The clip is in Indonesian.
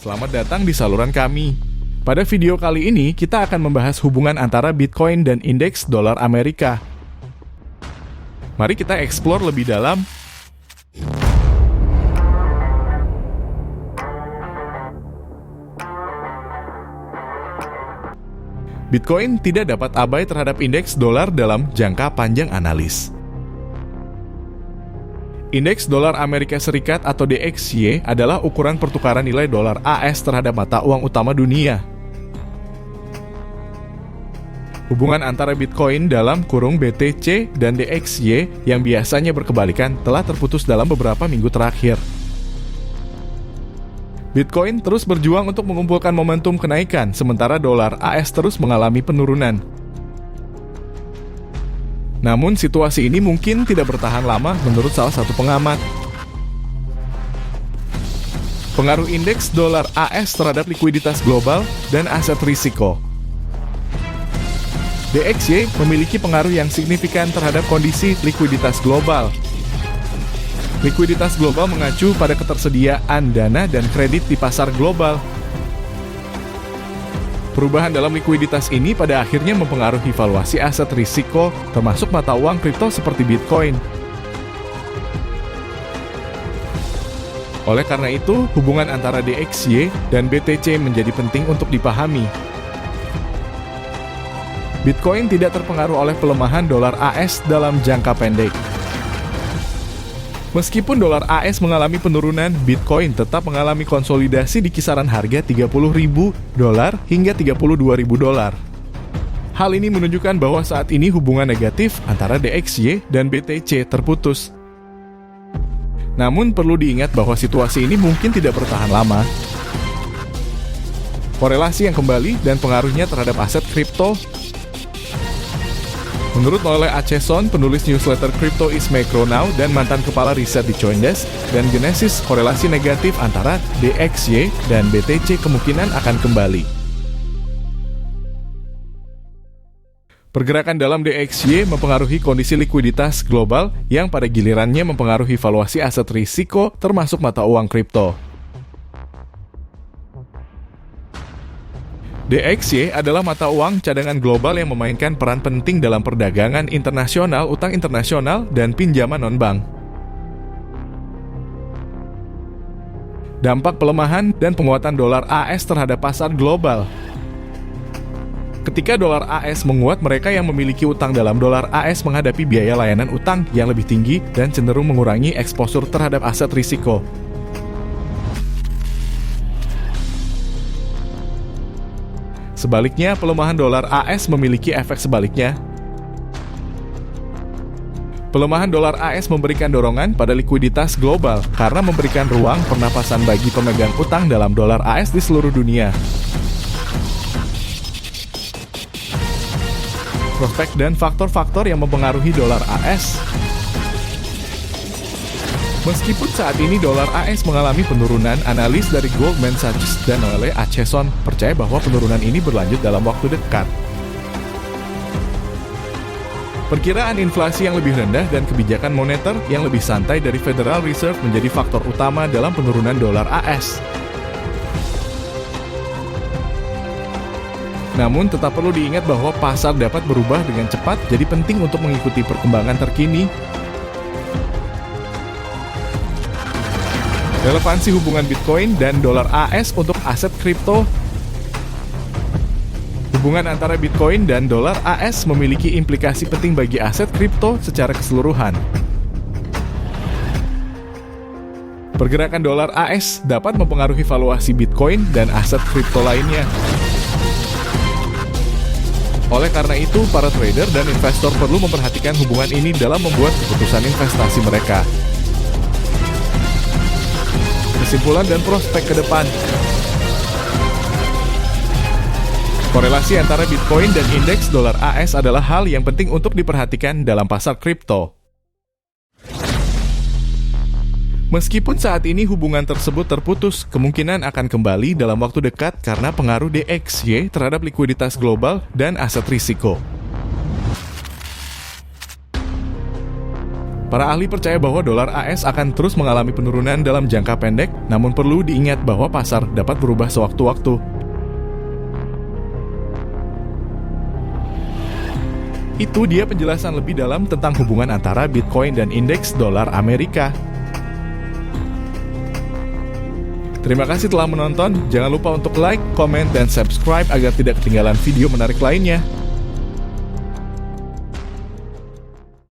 selamat datang di saluran kami. Pada video kali ini, kita akan membahas hubungan antara Bitcoin dan indeks dolar Amerika. Mari kita eksplor lebih dalam. Bitcoin tidak dapat abai terhadap indeks dolar dalam jangka panjang analis. Indeks dolar Amerika Serikat atau DXY adalah ukuran pertukaran nilai dolar AS terhadap mata uang utama dunia. Hubungan antara Bitcoin dalam kurung BTC dan DXY yang biasanya berkebalikan telah terputus dalam beberapa minggu terakhir. Bitcoin terus berjuang untuk mengumpulkan momentum kenaikan, sementara dolar AS terus mengalami penurunan. Namun situasi ini mungkin tidak bertahan lama menurut salah satu pengamat. Pengaruh indeks dolar AS terhadap likuiditas global dan aset risiko. DXY memiliki pengaruh yang signifikan terhadap kondisi likuiditas global. Likuiditas global mengacu pada ketersediaan dana dan kredit di pasar global. Perubahan dalam likuiditas ini pada akhirnya mempengaruhi valuasi aset risiko, termasuk mata uang kripto seperti Bitcoin. Oleh karena itu, hubungan antara DXY dan BTC menjadi penting untuk dipahami. Bitcoin tidak terpengaruh oleh pelemahan dolar AS dalam jangka pendek. Meskipun dolar AS mengalami penurunan, Bitcoin tetap mengalami konsolidasi di kisaran harga $30.000 hingga $32.000. Hal ini menunjukkan bahwa saat ini hubungan negatif antara DXY dan BTC terputus. Namun perlu diingat bahwa situasi ini mungkin tidak bertahan lama. Korelasi yang kembali dan pengaruhnya terhadap aset kripto. Menurut Noelle Acheson, penulis newsletter Crypto is Macro Now dan mantan kepala riset di CoinDesk dan Genesis, korelasi negatif antara DXY dan BTC kemungkinan akan kembali. Pergerakan dalam DXY mempengaruhi kondisi likuiditas global yang pada gilirannya mempengaruhi valuasi aset risiko termasuk mata uang kripto. DXY adalah mata uang cadangan global yang memainkan peran penting dalam perdagangan internasional, utang internasional, dan pinjaman non-bank. Dampak pelemahan dan penguatan dolar AS terhadap pasar global. Ketika dolar AS menguat, mereka yang memiliki utang dalam dolar AS menghadapi biaya layanan utang yang lebih tinggi dan cenderung mengurangi eksposur terhadap aset risiko. Sebaliknya, pelemahan dolar AS memiliki efek sebaliknya. Pelemahan dolar AS memberikan dorongan pada likuiditas global karena memberikan ruang pernapasan bagi pemegang utang dalam dolar AS di seluruh dunia. Prospek dan faktor-faktor yang mempengaruhi dolar AS. Meskipun saat ini dolar AS mengalami penurunan, analis dari Goldman Sachs dan Noelle Acheson percaya bahwa penurunan ini berlanjut dalam waktu dekat. Perkiraan inflasi yang lebih rendah dan kebijakan moneter yang lebih santai dari Federal Reserve menjadi faktor utama dalam penurunan dolar AS. Namun tetap perlu diingat bahwa pasar dapat berubah dengan cepat, jadi penting untuk mengikuti perkembangan terkini. Relevansi hubungan Bitcoin dan dolar AS untuk aset kripto. Hubungan antara Bitcoin dan dolar AS memiliki implikasi penting bagi aset kripto secara keseluruhan. Pergerakan dolar AS dapat mempengaruhi valuasi Bitcoin dan aset kripto lainnya. Oleh karena itu, para trader dan investor perlu memperhatikan hubungan ini dalam membuat keputusan investasi mereka. Kesimpulan dan prospek ke depan. Korelasi antara Bitcoin dan indeks dolar AS adalah hal yang penting untuk diperhatikan dalam pasar kripto. Meskipun saat ini hubungan tersebut terputus, kemungkinan akan kembali dalam waktu dekat karena pengaruh DXY terhadap likuiditas global dan aset risiko. Para ahli percaya bahwa dolar AS akan terus mengalami penurunan dalam jangka pendek, namun perlu diingat bahwa pasar dapat berubah sewaktu-waktu. Itu dia penjelasan lebih dalam tentang hubungan antara Bitcoin dan indeks dolar Amerika. Terima kasih telah menonton. Jangan lupa untuk like, komen, dan subscribe agar tidak ketinggalan video menarik lainnya.